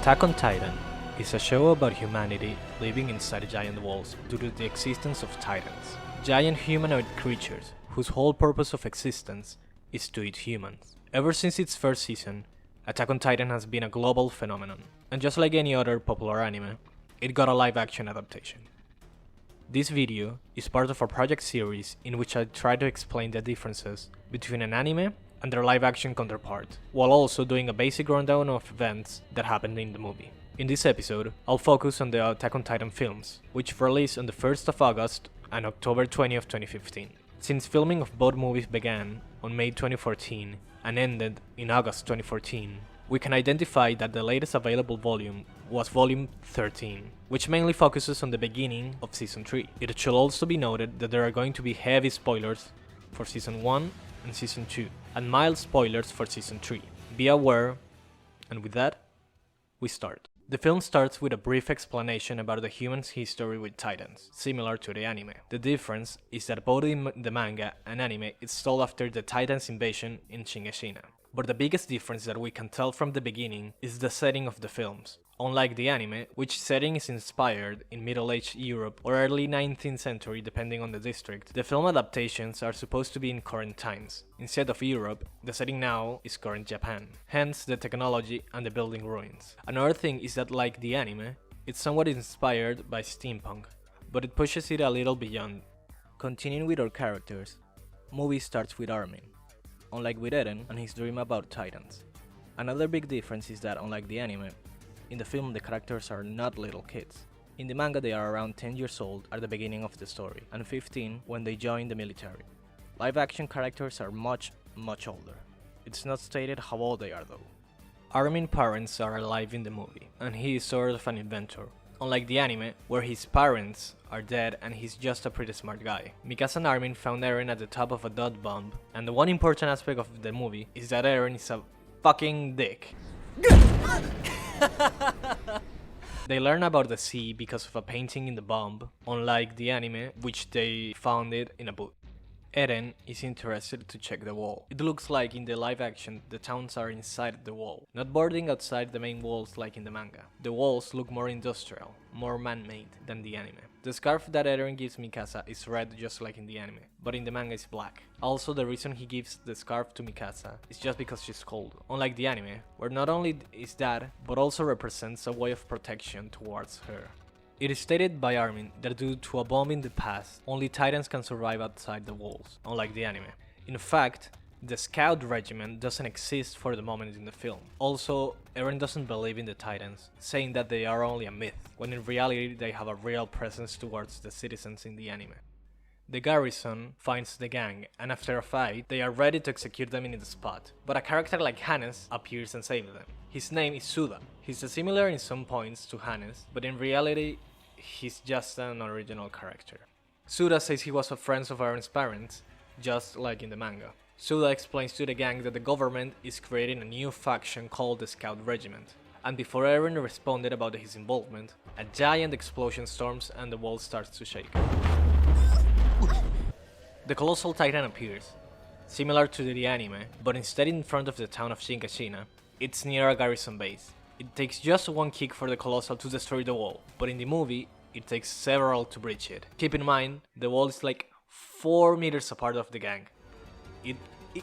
Attack on Titan is a show about humanity living inside giant walls due to the existence of titans, giant humanoid creatures whose whole purpose of existence is to eat humans. Ever since its first season, Attack on Titan has been a global phenomenon, and just like any other popular anime, it got a live-action adaptation. This video is part of a project series in which I try to explain the differences between an anime and their live-action counterpart, while also doing a basic rundown of events that happened in the movie. In this episode, I'll focus on the Attack on Titan films, which released on the 1st of August and October 20 of 2015. Since filming of both movies began on May 2014 and ended in August 2014, we can identify that the latest available volume was Volume 13, which mainly focuses on the beginning of Season 3. It should also be noted that there are going to be heavy spoilers for Season 1 and Season 2, and mild spoilers for Season 3. Be aware, and with that, we start. The film starts with a brief explanation about the humans' history with titans, similar to the anime. The difference is that both in the manga and anime it's told after the titans' invasion in Shingeshina. But the biggest difference that we can tell from the beginning is the setting of the films. Unlike the anime, which setting is inspired in Middle-aged Europe or early 19th century depending on the district, the film adaptations are supposed to be in current times. Instead of Europe, the setting now is current Japan, hence the technology and the building ruins. Another thing is that like the anime, it's somewhat inspired by steampunk, but it pushes it a little beyond. Continuing with our characters, movie starts with Armin, unlike with Eren and his dream about titans. Another big difference is that unlike the anime, in the film the characters are not little kids. In the manga they are around 10 years old at the beginning of the story, and 15 when they join the military. Live action characters are much older. It's not stated how old they are though. Armin's parents are alive in the movie, and he is sort of an inventor. Unlike the anime, where his parents are dead and he's just a pretty smart guy. Mikasa and Armin found Eren at the top of a dot bomb, and the one important aspect of the movie is that Eren is a fucking dick. They learn about the sea because of a painting in the bomb, unlike the anime, which they found it in a book. Eren is interested to check the wall. It looks like in the live action the towns are inside the wall, not boarding outside the main walls like in the manga. The walls look more industrial, more man-made than the anime. The scarf that Eren gives Mikasa is red just like in the anime, but in the manga it's black. Also, the reason he gives the scarf to Mikasa is just because she's cold, unlike the anime, where not only is that, but also represents a way of protection towards her. It is stated by Armin that due to a bomb in the past, only titans can survive outside the walls, unlike the anime. In fact, the scout regiment doesn't exist for the moment in the film. Also, Eren doesn't believe in the titans, saying that they are only a myth, when in reality they have a real presence towards the citizens in the anime. The garrison finds the gang, and after a fight, they are ready to execute them in the spot. But a character like Hannes appears and saves them. His name is Suda. He's similar in some points to Hannes, but in reality, he's just an original character. Suda says he was a friend of Eren's parents, just like in the manga. Suda explains to the gang that the government is creating a new faction called the Scout Regiment, and before Eren responded about his involvement, a giant explosion storms and the wall starts to shake. The Colossal Titan appears, similar to the anime, but instead in front of the town of Shingeshina. It's near a garrison base. It takes just one kick for the Colossal to destroy the wall, but in the movie, it takes several to breach it. Keep in mind, the wall is like 4 meters apart of the gang. It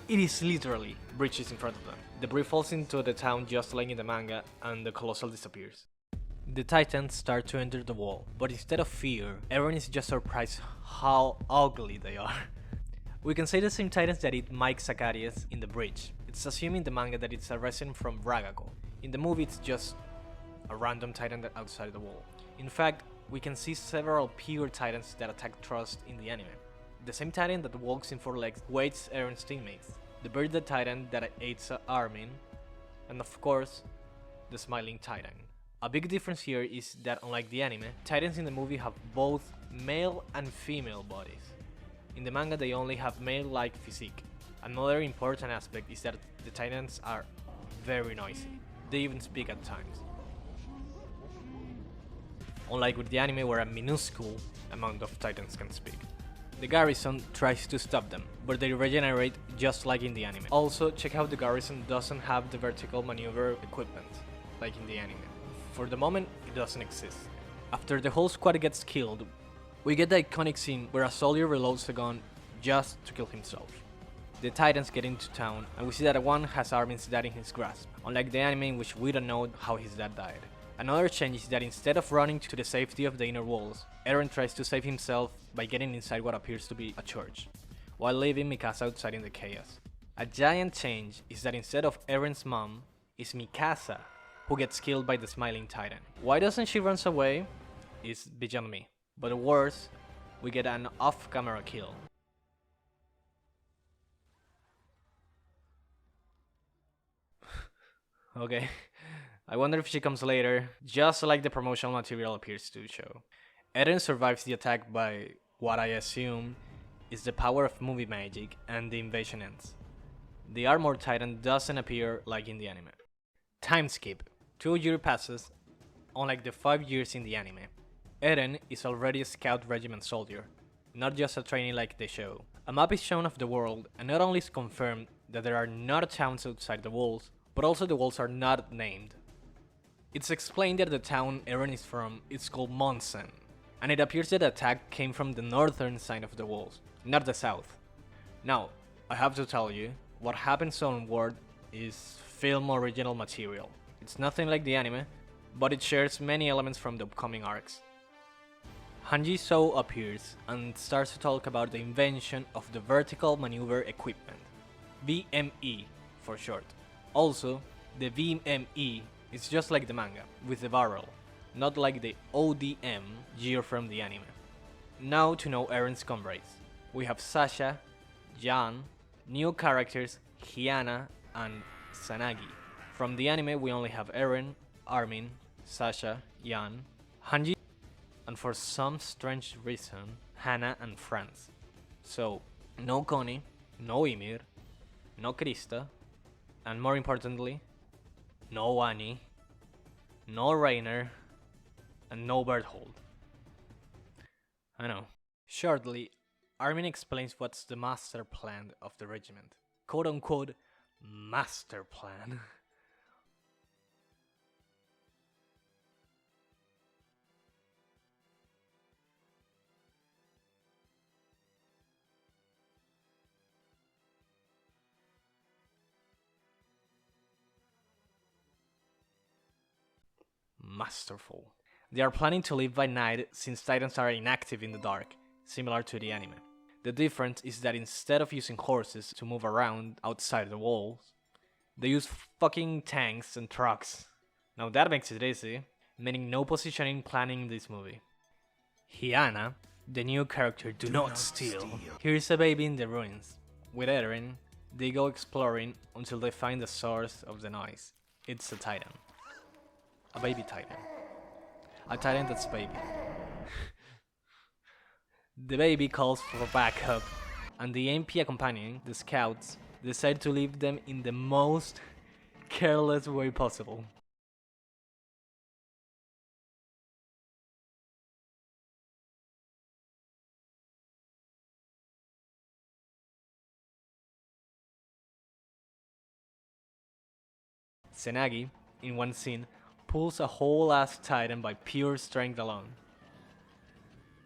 is literally breaches in front of them. Debris falls into the town just like in the manga, and the Colossal disappears. The Titans start to enter the wall, but instead of fear, Eren is just surprised how ugly they are. We can say the same Titans that eat Mike Zacharias in the bridge. It's assumed in the manga that it's a resident from Ragako. In the movie it's just a random Titan outside the wall. In fact, we can see several pure Titans that attack Trust in the anime. The same Titan that walks in 4 legs waits Eren's teammates, the bearded Titan that aids Armin, and of course, the smiling Titan. A big difference here is that unlike the anime, Titans in the movie have both male and female bodies. In the manga they only have male-like physique. Another important aspect is that the Titans are very noisy. They even speak at times. Unlike with the anime where a minuscule amount of Titans can speak. The garrison tries to stop them, but they regenerate just like in the anime. Also, check how the garrison doesn't have the vertical maneuver equipment, like in the anime. For the moment, it doesn't exist. After the whole squad gets killed, we get the iconic scene where a soldier reloads a gun just to kill himself. The Titans get into town, and we see that one has Armin's dad in his grasp, unlike the anime in which we don't know how his dad died. Another change is that instead of running to the safety of the inner walls, Eren tries to save himself by getting inside what appears to be a church, while leaving Mikasa outside in the chaos. A giant change is that instead of Eren's mom, it's Mikasa who gets killed by the Smiling Titan. Why doesn't she run away? Is beyond me. But worse, we get an off-camera kill. Okay, I wonder if she comes later, just like the promotional material appears to show. Eren survives the attack by what I assume is the power of movie magic, and the invasion ends. The Armored Titan doesn't appear like in the anime. Time skip. 2 years passes, unlike the 5 years in the anime. Eren is already a scout regiment soldier, not just a trainee like they show. A map is shown of the world, and not only is confirmed that there are not towns outside the walls, but also the walls are not named. It's explained that the town Eren is from is called Monsen, and it appears that the attack came from the northern side of the walls, not the south. Now, I have to tell you, what happens onward is film original material. It's nothing like the anime, but it shares many elements from the upcoming arcs. Hanji So appears and starts to talk about the invention of the vertical maneuver equipment, VME for short. Also, the VME is just like the manga, with the barrel, not like the ODM gear from the anime. Now to know Eren's comrades. We have Sasha, Jan, new characters Hyana and Sanagi. From the anime we only have Eren, Armin, Sasha, Jan, Hanji, and for some strange reason, Hannah and Franz. So, no Connie, no Ymir, no Krista, and more importantly, no Annie, no Rainer, and no Berthold. I know. Shortly, Armin explains what's the master plan of the regiment. Quote unquote, master plan. Masterful. They are planning to live by night since Titans are inactive in the dark, similar to the anime. The difference is that instead of using horses to move around outside the walls, they use fucking tanks and trucks. Now that makes it easy, meaning no positioning planning in this movie. Hyana, the new character Do Not Steal, hears a baby in the ruins. With Eren, they go exploring until they find the source of the noise. It's a titan. A baby titan. A titan that's baby. The baby calls for backup, and the MP accompanying the scouts decide to leave them in the most careless way possible. Senagi, in one scene, pulls a whole ass titan by pure strength alone.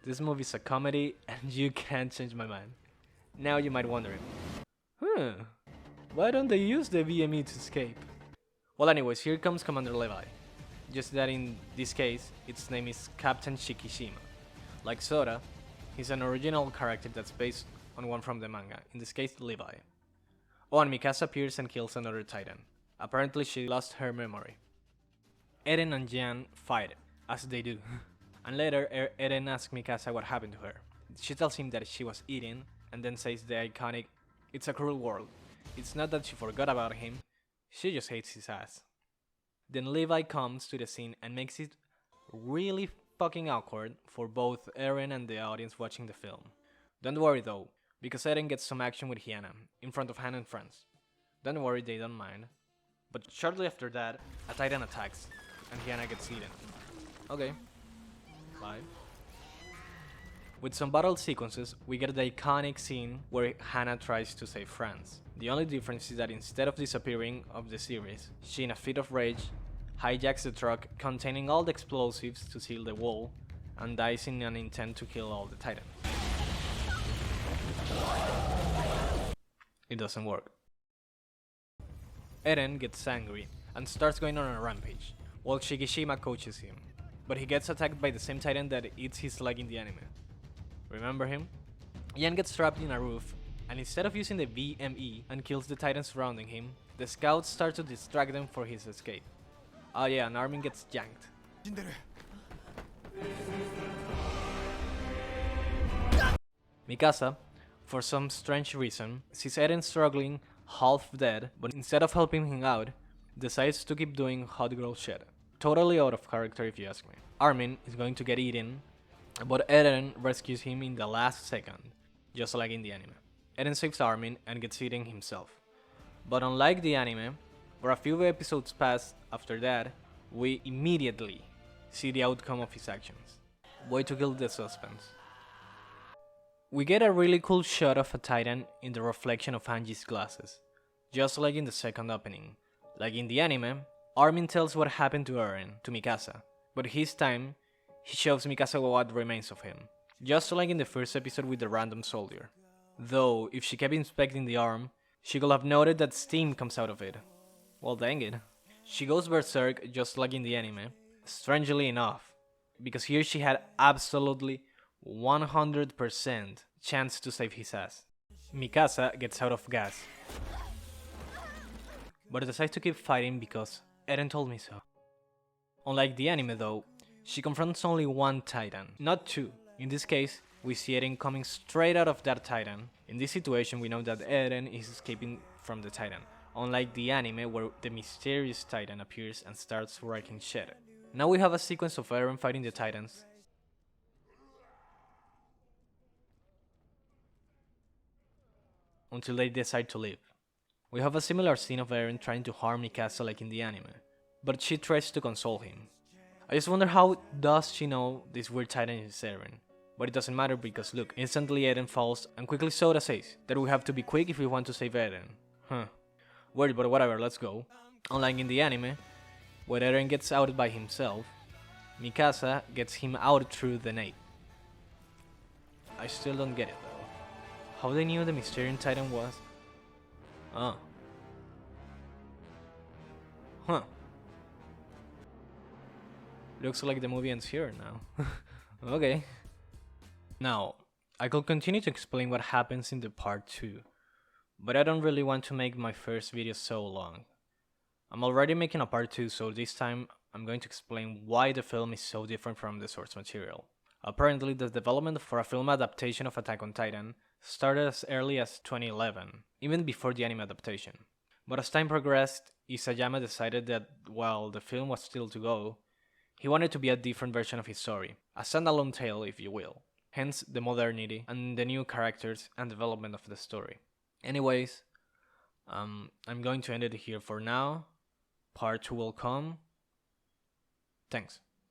This movie's a comedy and you can't change my mind. Now you might wonder, why don't they use the VME to escape? Well anyways, here comes Commander Levi. Just that in this case, its name is Captain Shikishima. Like Sora, he's an original character that's based on one from the manga, in this case Levi. Oh, and Mikasa appears and kills another titan. Apparently she lost her memory. Eren and Jan fight, as they do. And later, Eren asks Mikasa what happened to her. She tells him that she was eaten, and then says the iconic, "It's a cruel world." It's not that she forgot about him, she just hates his ass. Then Levi comes to the scene and makes it really fucking awkward for both Eren and the audience watching the film. Don't worry though, because Eren gets some action with Hyana, in front of Hannah and friends. Don't worry, they don't mind. But shortly after that, a titan attacks, and Hyana gets eaten. Okay. Bye. With some battle sequences, we get the iconic scene where Hannah tries to save Franz. The only difference is that instead of disappearing of the series, she in a fit of rage hijacks the truck containing all the explosives to seal the wall, and dies in an intent to kill all the Titans. It doesn't work. Eren gets angry and starts going on a rampage, while Shigeshima coaches him, but he gets attacked by the same Titan that eats his leg in the anime. Remember him? Yen gets trapped in a roof, and instead of using the VME and kills the Titans surrounding him, the scouts start to distract them for his escape. Oh yeah, and Armin gets yanked. Mikasa, for some strange reason, sees Eren struggling, half dead, but instead of helping him out, decides to keep doing hot girl shit. Totally out of character if you ask me. Armin is going to get eaten, but Eren rescues him in the last second, just like in the anime. Eren saves Armin and gets eaten himself. But unlike the anime, where a few episodes pass after that, we immediately see the outcome of his actions. Way to kill the suspense. We get a really cool shot of a Titan in the reflection of Hanji's glasses, just like in the second opening. Like in the anime, Armin tells what happened to Eren to Mikasa, but this time, he shows Mikasa what remains of him, just like in the first episode with the random soldier. Though, if she kept inspecting the arm, she could have noted that steam comes out of it. Well, dang it. She goes berserk just like in the anime, strangely enough, because here she had absolutely 100% chance to save his ass. Mikasa gets out of gas, but decides to keep fighting because Eren told me so. Unlike the anime though, she confronts only one Titan, not two. In this case, we see Eren coming straight out of that Titan. In this situation, we know that Eren is escaping from the Titan, unlike the anime where the mysterious Titan appears and starts wrecking shit. Now we have a sequence of Eren fighting the Titans, until they decide to leave. We have a similar scene of Eren trying to harm Mikasa like in the anime, but she tries to console him. I just wonder how does she know this weird Titan is Eren? But it doesn't matter because look, instantly Eren falls and quickly Soda says that we have to be quick if we want to save Eren. Weird, but whatever, let's go. Unlike in the anime, where Eren gets out by himself, Mikasa gets him out through the net. I still don't get it though. How they knew the Mysterian Titan was? Oh. Huh. Looks like the movie ends here now. Okay. Now, I could continue to explain what happens in the part 2, but I don't really want to make my first video so long. I'm already making a part 2, so this time I'm going to explain why the film is so different from the source material. Apparently, the development for a film adaptation of Attack on Titan started as early as 2011, even before the anime adaptation. But as time progressed, Isayama decided that while the film was still to go, he wanted to be a different version of his story, a standalone tale if you will. Hence the modernity and the new characters and development of the story. Anyways, I'm going to end it here for now. Part 2 will come. Thanks.